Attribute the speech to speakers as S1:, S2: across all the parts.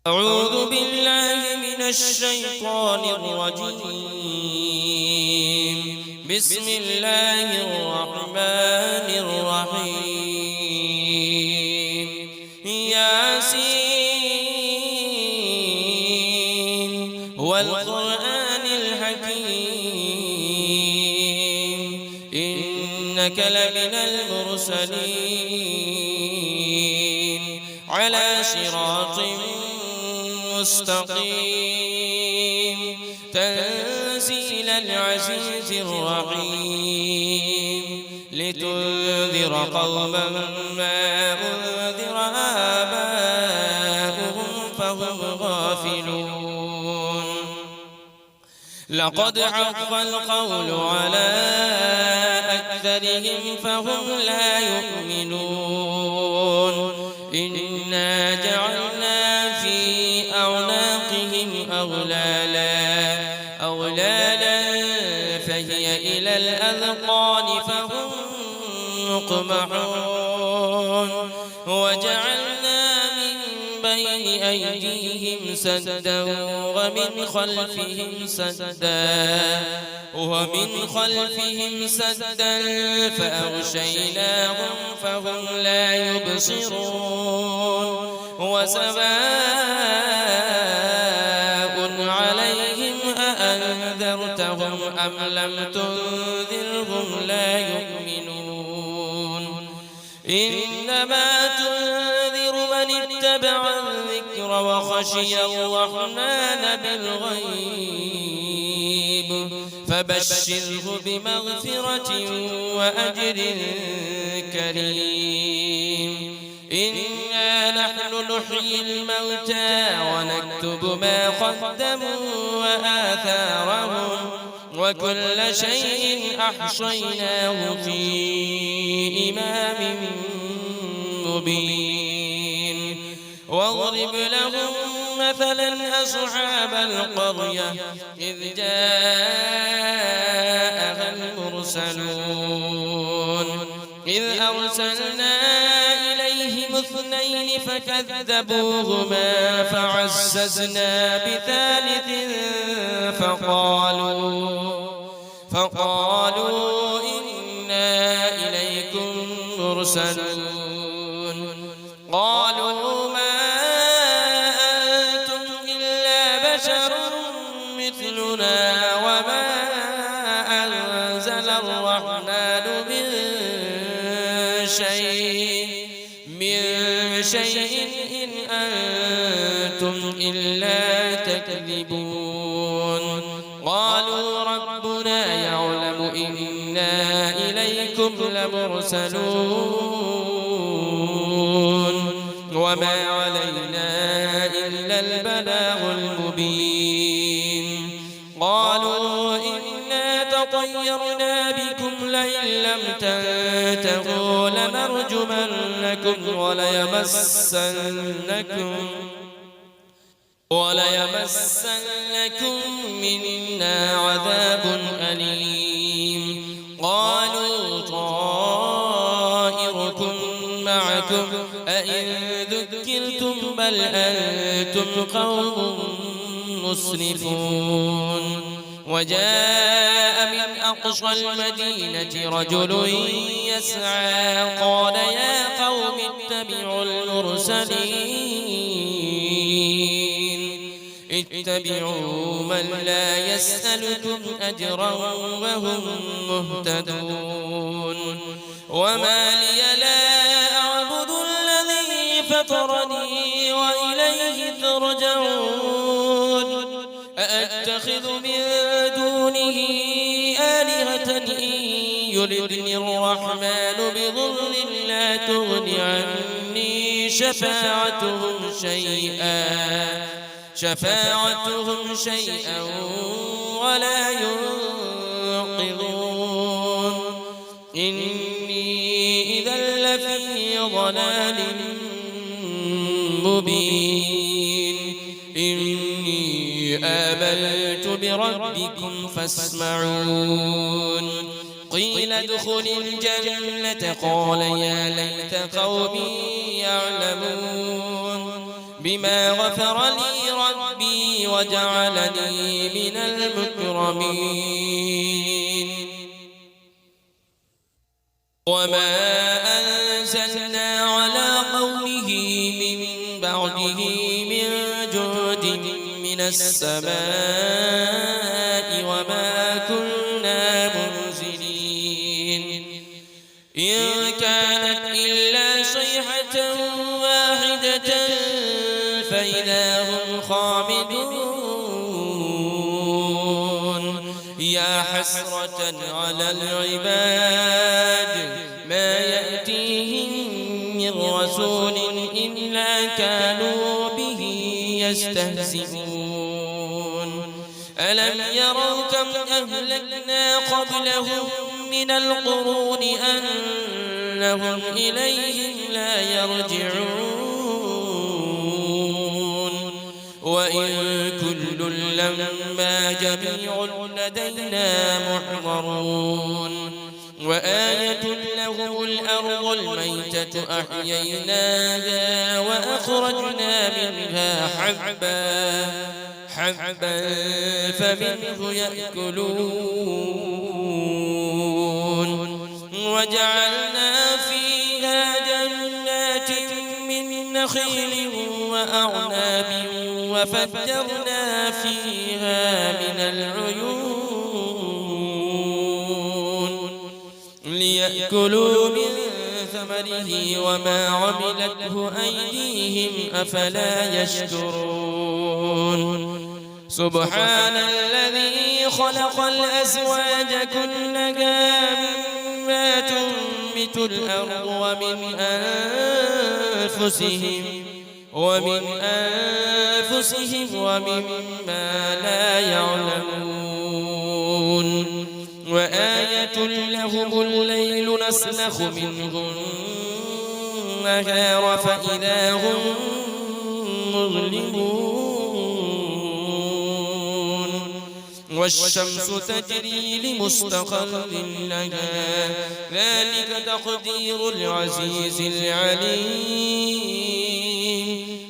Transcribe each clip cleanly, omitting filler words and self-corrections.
S1: أعوذ بالله من الشيطان الرجيم. بسم الله الرحمن الرحيم. ياسين والقرآن الحكيم إنك لمن المرسلين على صراط مستقيم تنزيل العزيز الرحيم لتنذر قوما ما أنذر آباؤهم فهم غافلون. لقد حق القول على أكثرهم فهم لا يؤمنون. إنا جعلنا في أعناقهم أغلالا فهي إلى الأذقان فهم مقمحون. وجعلنا من بين أيديهم سدا ومن خلفهم سدا فأغشيناهم فهم لا يبصرون. وسواء عليهم أأنذرتهم أم لم تنذرهم لا يؤمنون. إنما تنذر من اتبع الذكر وخشي الرحمن بالغيب فبشره بمغفرة وأجر كريم. إنا نحن نحيي الموتى ونكتب ما قدموا وآثارهم وكل شيء أحصيناه في إمام مبين. واضرب لهم مثلا أصحاب القرية إذ جاءها المرسلون إذ أرسلنا إليهم اثنين فكذبوهما فعززنا بثالث فقالوا إنا إليكم مرسلون. قالوا ما أنتم إلا بشر مثلنا وما أنزل الرحمن من شيء إن أنتم إلا تكذبون. قالوا ربنا يعلم إنا إليكم لمرسلون وما علينا إلا البلاغ المبين. قالوا إنا تطيرنا بكم لئن لم تنتهوا لنرجمنكم وليمسنكم منا عذاب أليم. قالوا طائركم معكم أئن ذكرتم بل أنتم قوم مسرفون. وجاء من أقصى المدينة رجل يسعى قال يا قوم اتبعوا من لا يسألكم أجرا وهم مهتدون. وما لي لا أعبد الذي فطرني وإليه ترجعون. أأتخذ من دونه آلهة إن يردني الرحمن بضر لا تغن عني شفاعتهم شيئا ولا ينقذون. إني إذا لفي ضلال مبين. إني آمنت بربكم فاسمعون. قيل ادخل الجنة قال يا ليت قومي يعلمون. بما غفر لي ربي وجعلني من المكرمين وما أنزلنا على قومه من بعده من جود من السماء وما كنا منزلين إن كانت إلا صيحة واحدة فإذا هم خامدون يا حسرة على العباد ما يأتيهم من رسول إلا كانوا به يستهزئون ألم يروا كم أهلكنا قبلهم من القرون أنهم إليهم لا يرجعون وإن كل لما جميع لدينا محضرون وآية لهم الأرض الميتة أحييناها وأخرجنا منها حبا فمنه يأكلون وجعلنا فيها جنات من نخيل وأعناب وفجرنا فيها من العيون ليأكلوا من ثمره وما عملته أيديهم أفلا يشكرون سبحان الذي خلق الأزواج كلها مما تنبت الأرض ومن أنفسهم ومما لا يعلمون وآية لهم الليل نسلخ منه النهار فإذا هم مظلمون والشمس تجري لمستقر لها ذلك تقدير العزيز العليم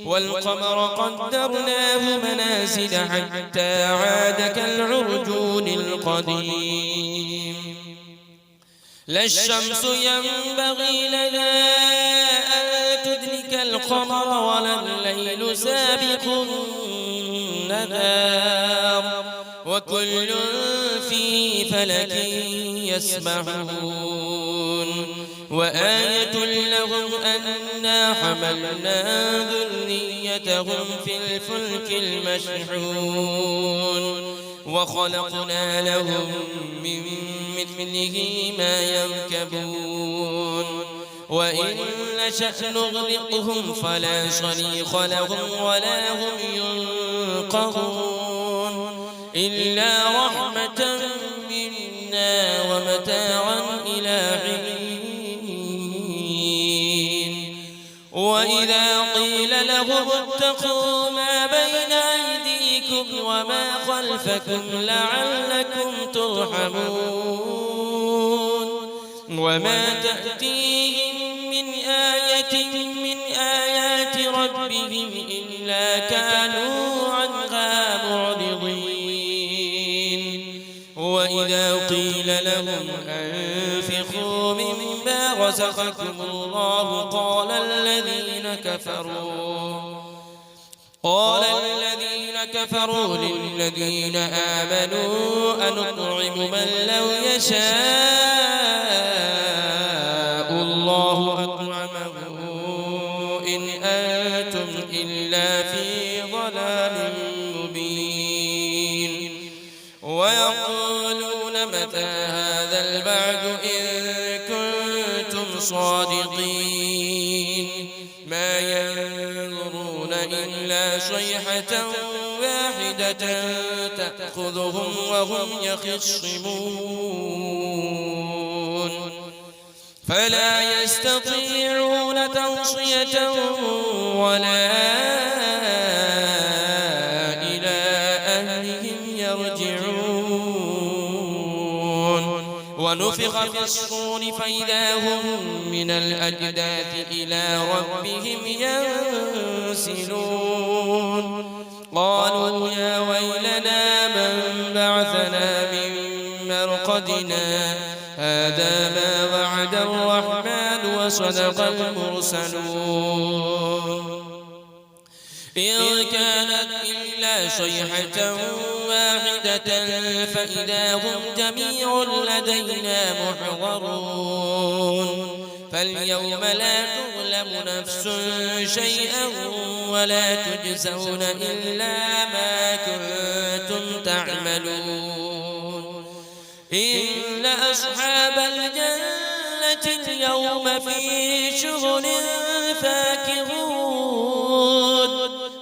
S1: والقمر قدرناه منازل حتى عاد كالعرجون القديم لا الشمس ينبغي لها أن تدرك القمر ولا الليل سابق النهار وكل في فلك يسبحون وآية لهم أنا حملنا ذريتهم في الفلك المشحون وخلقنا لهم من مثله ما يركبون وإن نشأ نغرقهم فلا صريخ لهم ولا هم ينقذون إلا رحمة منا ومتاعا إلى حين وإذا قيل لهم اتقوا ما بين أيديكم وما خلفكم لعلكم ترحمون وما تأتيهم من آية من آيات ربهم إلا كانوا عنها معرضين وإذا قيل لهم أنفقوا مما رزقكم الله قال الذين كفروا للذين آمنوا أنطعم من لو يشاء الله أطعمه إن أنتم إلا في ضلال مبين ويقولون متى هذا البعد إن كنتم صادقين ما ينظرون إلا صيحة واحدة تأخذهم وهم يخصمون فلا يستطيعون توصية ولا إلى أهلهم يرجعون ونفخ في الصور فإذا هم من الأجداث إلى ربهم ينسلون قالوا يا ويلنا من بعثنا من مرقدنا هذا ما وعد الرحمن وصدق المرسلون إن كانت إلا صيحة واحدة فإذا هم جميع لدينا محضرون فاليوم لا تظلم نفس شيئا ولا تجزون إلا ما كنتم تعملون إن أصحاب الجنة اليوم في شغل فاكهون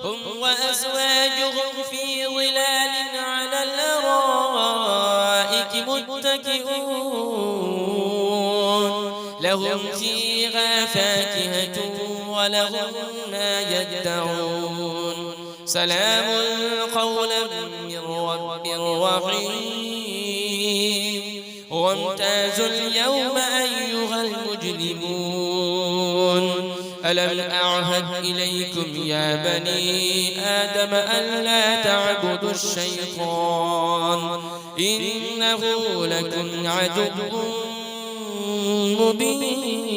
S1: هم وأزواجهم في ظلال على الأرائك متكئون لهم فيها فاكهة ولهم ما يدعون سلام قولا من رب رحيم وامتازوا اليوم أيها المجرمون ألم أعهد إليكم يا بني آدم ألا تعبدوا الشيطان إنه لكم عدو مبين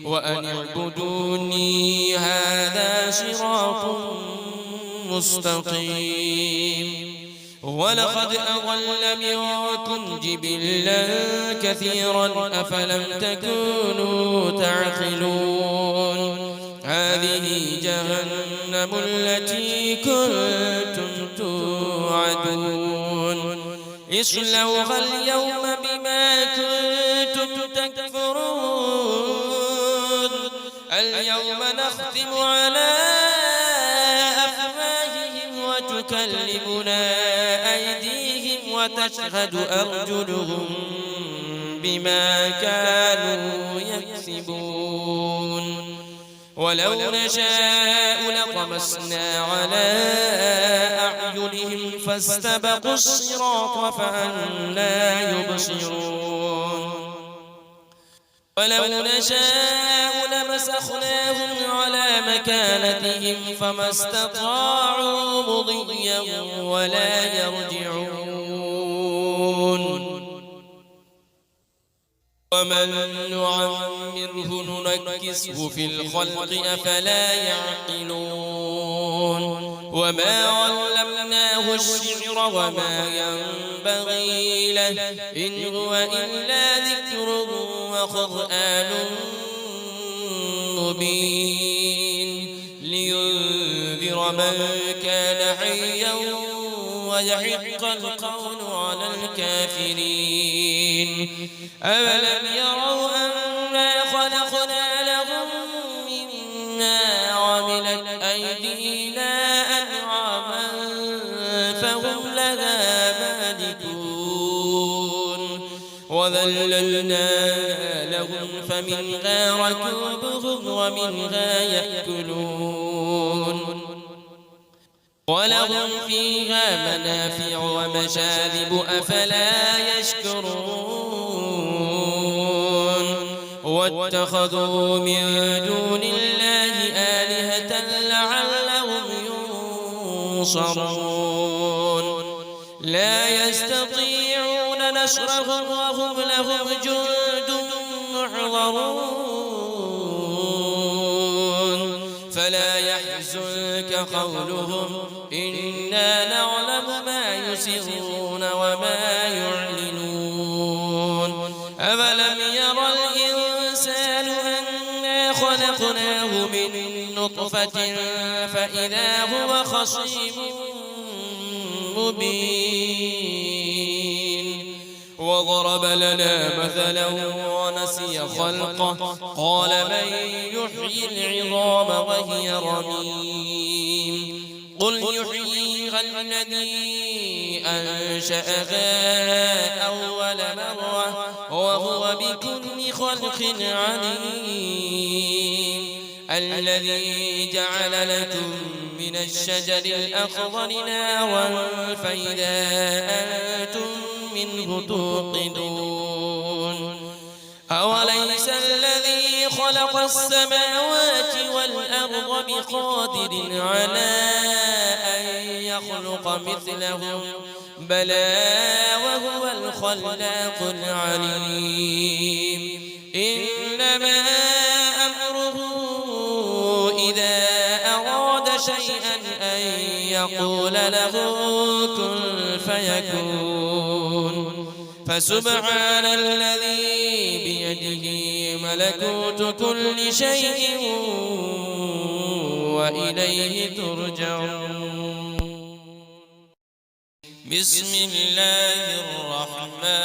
S1: وأن اعبدوني هذا صراط مستقيم ولقد أضل منكم جبلا كثيرا أفلم تكونوا تعقلون هذه جهنم التي كنتم توعدون اصلوها اليوم بما كنتم تكفرون اليوم نختم على أفواههم وتكلمنا أيديهم وتشهد أرجلهم بما كانوا يكسبون ولو نشاء لطمسنا على أعينهم فاستبقوا الصراط فأنى يبصرون ولو نشاء لمسخناهم على مكانتهم فما استطاعوا مضيا ولا يرجعون ومن نعمره ننكسه في الخلق أفلا يعقلون وما علمناه الشعر وما ينبغي له إن هو إلا ذكر وقرآن مبين لينذر من كان حيا ويحق القول على الكافرين أولم يروا أنا خلقنا لهم مما عملت أيدينا أنعاما فهم لها مالكون وذللناها لهم فمنها ركوبهم ومنها يأكلون ولهم فيها منافع ومشارب أفلا يشكرون واتخذوا من دون الله آلهة لعلهم ينصرون لا يستطيعون نصرهم وهم لهم جند محضرون فلا يحزنك قولهم إنا نعلم ما يسرون وما يعلنون أولم يرى الإنسان أنا خلقناه من نطفة فإذا هو خصيم مبين وضرب لنا مثلا ونسي خلقه قال من يحيي العظام وهي رميم قل يحييها الذي أنشأها أول مرة وهو بكل خلق عليم الذي جعل لكم من الشجر الأخضر نارا فإذا أنتم منه توقدون أوليس الذي خلق السماوات والأرض بقادر على أن يخلق مثلهم بلى وهو الخلاق العليم إنما أمره إذا أراد شيئا أن يقول له كن فيكون فسبحان الذي بيده ملكوت كل شيء وإليه ترجعون بسم الله الرحمن